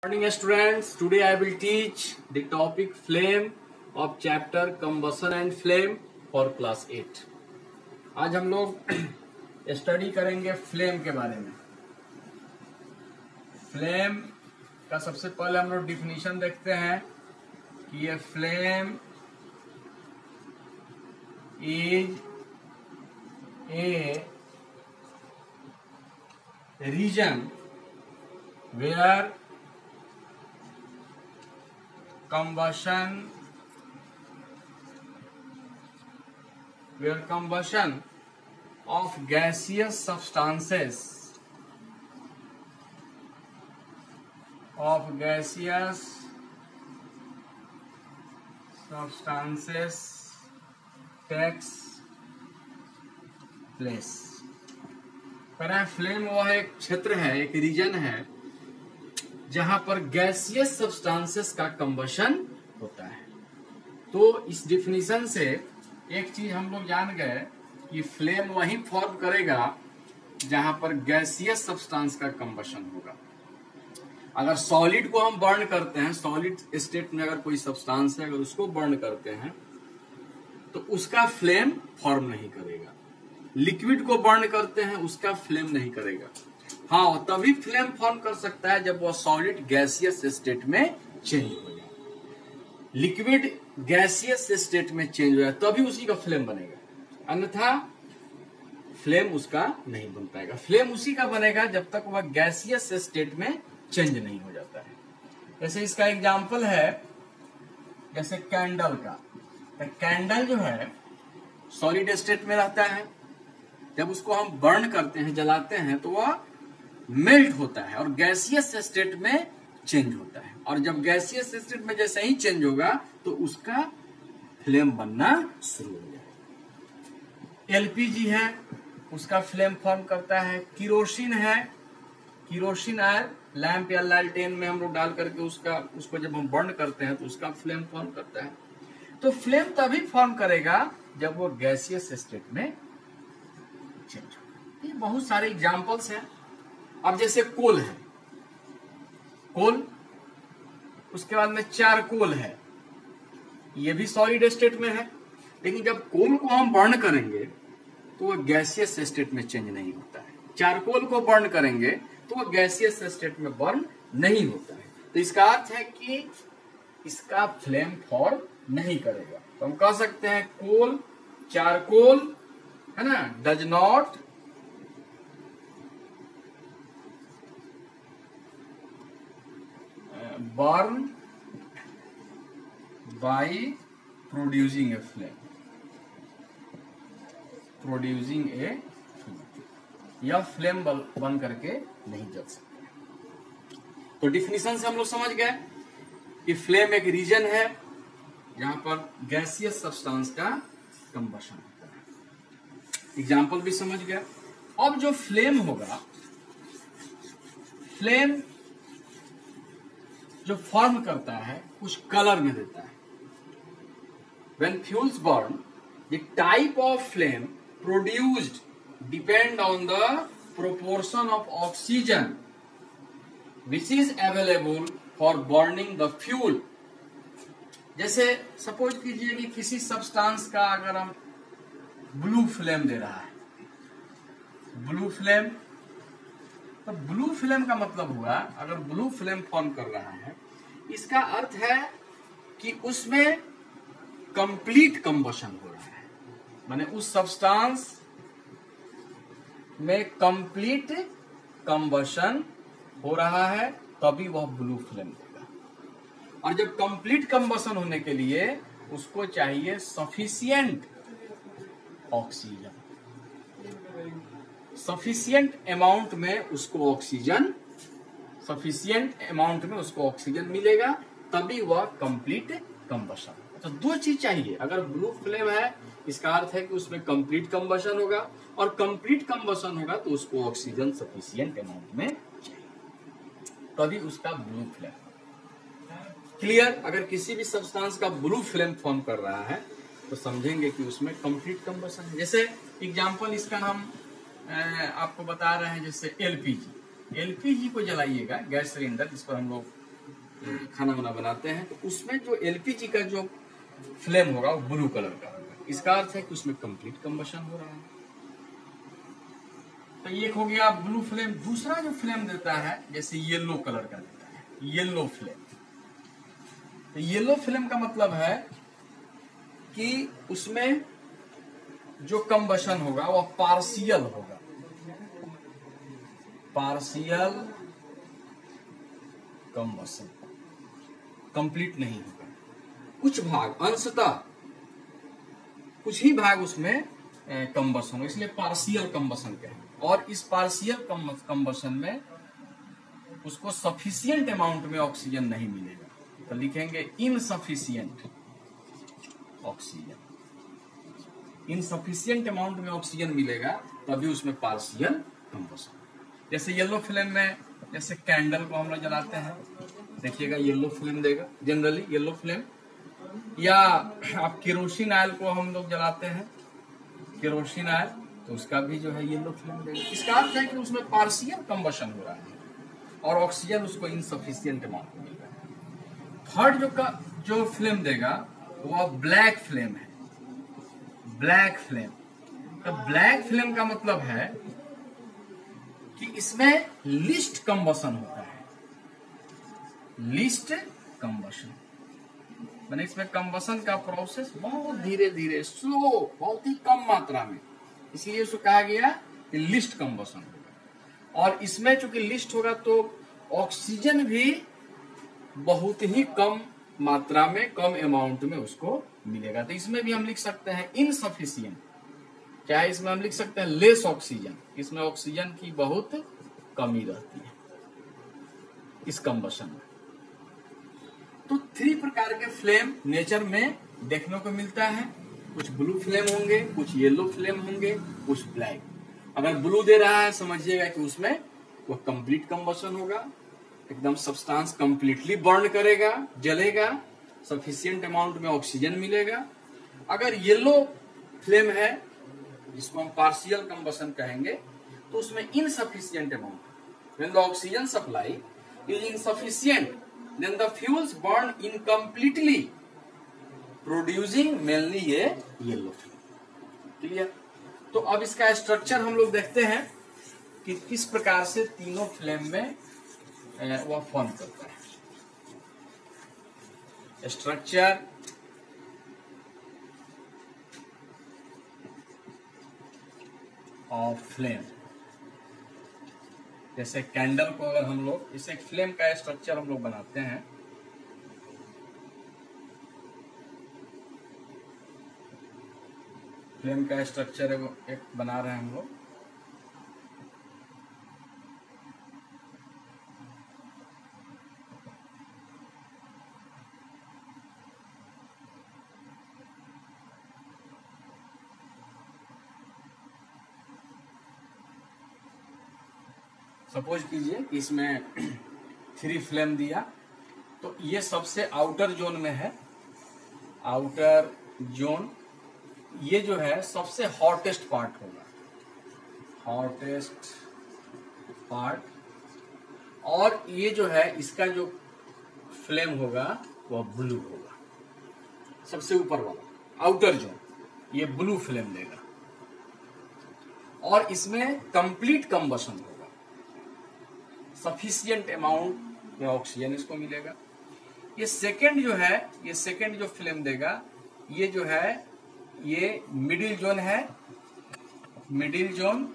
Morning students, today I will teach the topic flame of chapter combustion and flame for class 8. आज हम लोग study करेंगे flame के बारे में। फ्लेम का सबसे पहले हम लोग डिफिनीशन देखते हैं कि ये flame is a region where combustion of gaseous substances takes place। Flame वह एक क्षेत्र है, एक रीजन है जहां पर गैसियस सब्सटेंसेस का कंबशन होता है। तो इस डिफिनीशन से एक चीज हम लोग जान गए कि फ्लेम वही फॉर्म करेगा जहां पर गैसियस सब्सटेंस का कंबशन होगा। अगर सॉलिड को हम बर्न करते हैं, सॉलिड स्टेट में अगर कोई सब्सटेंस है, अगर उसको बर्न करते हैं तो उसका फ्लेम फॉर्म नहीं करेगा। लिक्विड को बर्न करते हैं, उसका फ्लेम नहीं करेगा। हाँ, तभी फ्लेम फॉर्म कर सकता है जब वह सॉलिड गैसियस स्टेट में चेंज हो जाए। लिक्विड गैसियस स्टेट में चेंज हो जाए तभी उसी का फ्लेम बनेगा, अन्यथा फ्लेम उसका नहीं बन पाएगा। फ्लेम उसी का बनेगा जब तक वह गैसियस स्टेट में चेंज नहीं हो जाता है। जैसे इसका एग्जाम्पल है, जैसे कैंडल का। तो कैंडल जो है सॉलिड स्टेट में रहता है, जब उसको हम बर्न करते हैं, जलाते हैं, तो वह मेल्ट होता है और गैसियस स्टेट में चेंज होता है। और जब गैसियस स्टेट में जैसे ही चेंज होगा तो उसका फ्लेम बनना शुरू हो जाएगा। एलपीजी है, उसका फ्लेम फॉर्म करता है। किरोसिन है, किरोसिन आयल लैंप या लालटेन में हम लोग डाल करके उसको जब हम बर्न करते हैं तो उसका फ्लेम फॉर्म करता है। तो फ्लेम तभी फॉर्म करेगा जब वो गैसियस स्टेट में चेंज होगा। ये बहुत सारे एग्जाम्पल्स हैं। अब जैसे कोल है, कोल, उसके बाद में चारकोल है, ये भी सॉलिड स्टेट में है, लेकिन जब कोल को हम बर्न करेंगे तो वह गैसियस स्टेट में चेंज नहीं होता है। चारकोल को बर्न करेंगे तो वह गैसियस स्टेट में बर्न नहीं होता है। तो इसका अर्थ है कि इसका फ्लेम फॉर्म नहीं करेगा। तो हम कह सकते हैं कोल, चारकोल है ना, does not burn by producing a flame, या फ्लेम बन करके नहीं जल सकते। तो डिफिनीशन से हम लोग समझ गए कि फ्लेम एक रीजन है जहां पर गैसियस सब्सटेंस का कंबशन होता है। एग्जाम्पल भी समझ गए। अब जो फ्लेम होगा, फ्लेम जो फॉर्म करता है कुछ कलर में देता है। When fuels burn, the type of flame produced depend on the proportion of oxygen which is available for burning the fuel। जैसे सपोज कीजिए कि किसी सब्सटेंस का अगर हम ब्लू फ्लेम दे रहा है, ब्लू फ्लेम, तो ब्लू फ्लेम का मतलब हुआ, अगर ब्लू फ्लेम फॉर्म कर रहा है, इसका अर्थ है कि उसमें कंप्लीट कंबशन हो रहा है, माने उस सब्सटेंस में कंप्लीट कंबशन हो रहा है, तभी वह ब्लू फ्लेम देगा। और जब कंप्लीट कंबशन होने के लिए उसको चाहिए सफिशिएंट ऑक्सीजन, सफिशिएंट अमाउंट में उसको ऑक्सीजन मिलेगा, तभी वह कंप्लीट कंबशन। तो दो चीज चाहिए। अगर ब्लू फ्लेम है, इसका अर्थ है कि उसमें कंप्लीट कंबशन होगा, और कंप्लीट कंबशन होगा तो उसको ऑक्सीजन सफिशिएंट अमाउंट में चाहिए, तभी उसका ब्लू फ्लेम। क्लियर? अगर किसी भी सब्सटेंस का ब्लू फ्लेम फॉर्म कर रहा है तो समझेंगे कि उसमें कंप्लीट कंबशन है। जैसे एग्जांपल इसका हम आपको बता रहे हैं, जैसे एलपीजी को जलाइएगा, गैस सिलेंडर जिस पर हम लोग खाना वाना बनाते हैं, तो उसमें जो एलपीजी का जो फ्लेम होगा वो ब्लू कलर का होगा। इसका अर्थ है कि उसमें कंप्लीट कंबशन हो रहा है। तो एक हो गया ब्लू फ्लेम। दूसरा जो फ्लेम देता है जैसे येलो कलर का देता है, येलो फ्लेम। तो येलो फ्लेम का मतलब है कि उसमें जो कंबशन होगा वह पार्शियल होगा, पार्शियल कंबशन, कंप्लीट नहीं होगा। कुछ भाग, अंशतः कुछ ही भाग उसमें कंबशन हो, इसलिए पार्शियल कंबशन कहेंगे। और इस पार्शियल कंबशन में उसको सफिशिएंट अमाउंट में ऑक्सीजन नहीं मिलेगा, तो लिखेंगे इनसफिशिएंट ऑक्सीजन। इनसफिशिएंट अमाउंट में ऑक्सीजन मिलेगा तभी उसमें पार्शियल कंबशन। जैसे येलो फ्लेम में, जैसे कैंडल को हम लोग जलाते हैं, देखिएगा येलो फ्लेम देगा जनरली, येलो फ्लेम। या आप केरोसिन ऑयल को हम लोग जलाते हैं, केरोसिन ऑयल, तो उसका भी जो है येलो फ्लेम देगा। इसका अर्थ है कि उसमें पार्शियल कंबशन हो रहा है और ऑक्सीजन उसको इनसफिशिएंट अमाउंट में मिल रहा है। थर्ड जो फ्लेम देगा वह ब्लैक फ्लेम है, ब्लैक फ्लेम। तो ब्लैक फ्लेम का मतलब है कि इसमें लीस्ट कंबशन होता है, लीस्ट कंबशन, मैंने इसमें कंबशन का प्रोसेस बहुत धीरे धीरे, स्लो, बहुत ही कम मात्रा में, इसलिए उसको कहा गया कि लीस्ट कंबशन होगा। और इसमें चूंकि लीस्ट होगा तो ऑक्सीजन भी बहुत ही कम मात्रा में, कम अमाउंट में उसको मिलेगा। तो इसमें भी हम लिख सकते हैं इनसफिशिएंट, चाहे इसमें हम लिख सकते हैं लेस ऑक्सीजन, इसमें ऑक्सीजन की बहुत कमी रहती है इस कंबशन में। तो 3 प्रकार के फ्लेम नेचर में देखने को मिलता है। कुछ ब्लू फ्लेम होंगे, कुछ येलो फ्लेम होंगे, कुछ ब्लैक। अगर ब्लू दे रहा है समझिएगा कि उसमें वह कंप्लीट कंबशन होगा, एकदम सब्सटेंस कंप्लीटली बर्न करेगा, जलेगा, सफिशिएंट अमाउंट में ऑक्सीजन मिलेगा। अगर येलो फ्लेम है जिसको हम पार्शियल कंबशन कहेंगे, तो उसमें insufficient amount, when the oxygen supply is insufficient then the fuels burn incompletely producing mainly a yellow flame। Clear? तो अब इसका स्ट्रक्चर हम लोग देखते हैं कि किस प्रकार से तीनों फ्लेम में वह फॉर्म करता है। स्ट्रक्चर ऑफ फ्लेम, जैसे कैंडल को अगर हम लोग, इसे एक फ्लेम का स्ट्रक्चर हम लोग बनाते हैं। फ्लेम का स्ट्रक्चर एक बना रहे हैं हम लोग। सपोज कीजिए कि इसमें 3 फ्लेम दिया, तो ये सबसे आउटर जोन में है, आउटर जोन। ये जो है सबसे हॉटेस्ट पार्ट होगा, हॉटेस्ट पार्ट। और ये जो है इसका जो फ्लेम होगा वह ब्लू होगा, सबसे ऊपर वाला आउटर जोन, ये ब्लू फ्लेम देगा। और इसमें कंप्लीट कंबशन होगा, सफिशिएंट अमाउंट में ऑक्सीजन इसको मिलेगा। ये सेकंड जो है, ये सेकंड जो फ्लेम देगा, ये जो है ये मिडिल जोन है, मिडिल जोन।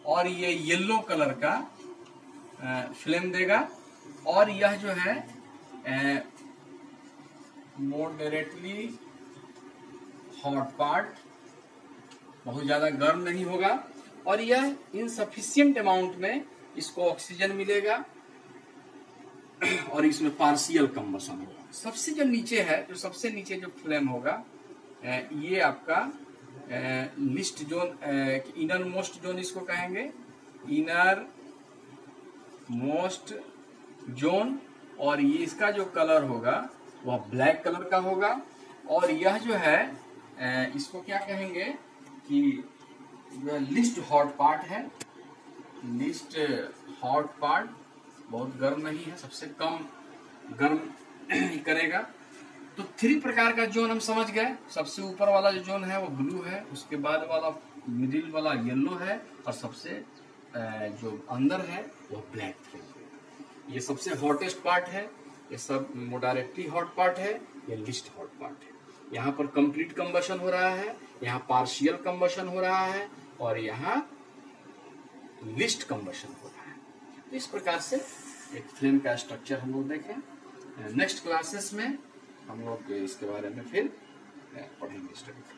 और ये येलो कलर का फ्लेम देगा। और यह जो है मॉडरेटली हॉट पार्ट, बहुत ज्यादा गर्म नहीं होगा। और यह इनसफिशिएंट अमाउंट में इसको ऑक्सीजन मिलेगा और इसमें पार्शियल कंबशन होगा। सबसे जो नीचे है, जो सबसे नीचे जो फ्लेम होगा, ये आपका list zone, inner most zone इसको कहेंगे, इनर मोस्ट जोन। और ये इसका जो कलर होगा वह ब्लैक कलर का होगा। और यह जो है इसको क्या कहेंगे कि जो लिस्ट हॉट पार्ट है, लिस्ट हॉट पार्ट बहुत गर्म नहीं है, सबसे कम गर्म करेगा। तो 3 प्रकार का जोन हम समझ गए। सबसे ऊपर वाला जो जोन है वो ब्लू है, उसके बाद वाला मिडिल वाला येलो है, और सबसे जो अंदर है वो ब्लैक फ्लेम है। ये सबसे हॉटेस्ट पार्ट है, ये सब मॉडरेटली हॉट पार्ट है, ये लिस्ट हॉट पार्ट है। यहाँ पर कंप्लीट कंबशन हो रहा है, यहाँ पार्शियल कंबशन हो रहा है, और यहाँ लिस्ट कंबशन हो रहा है। तो इस प्रकार से एक फ्लेम का स्ट्रक्चर हम लोग देखें। नेक्स्ट क्लासेस में हम लोग इसके बारे में फिर पढ़ेंगे, स्टडी।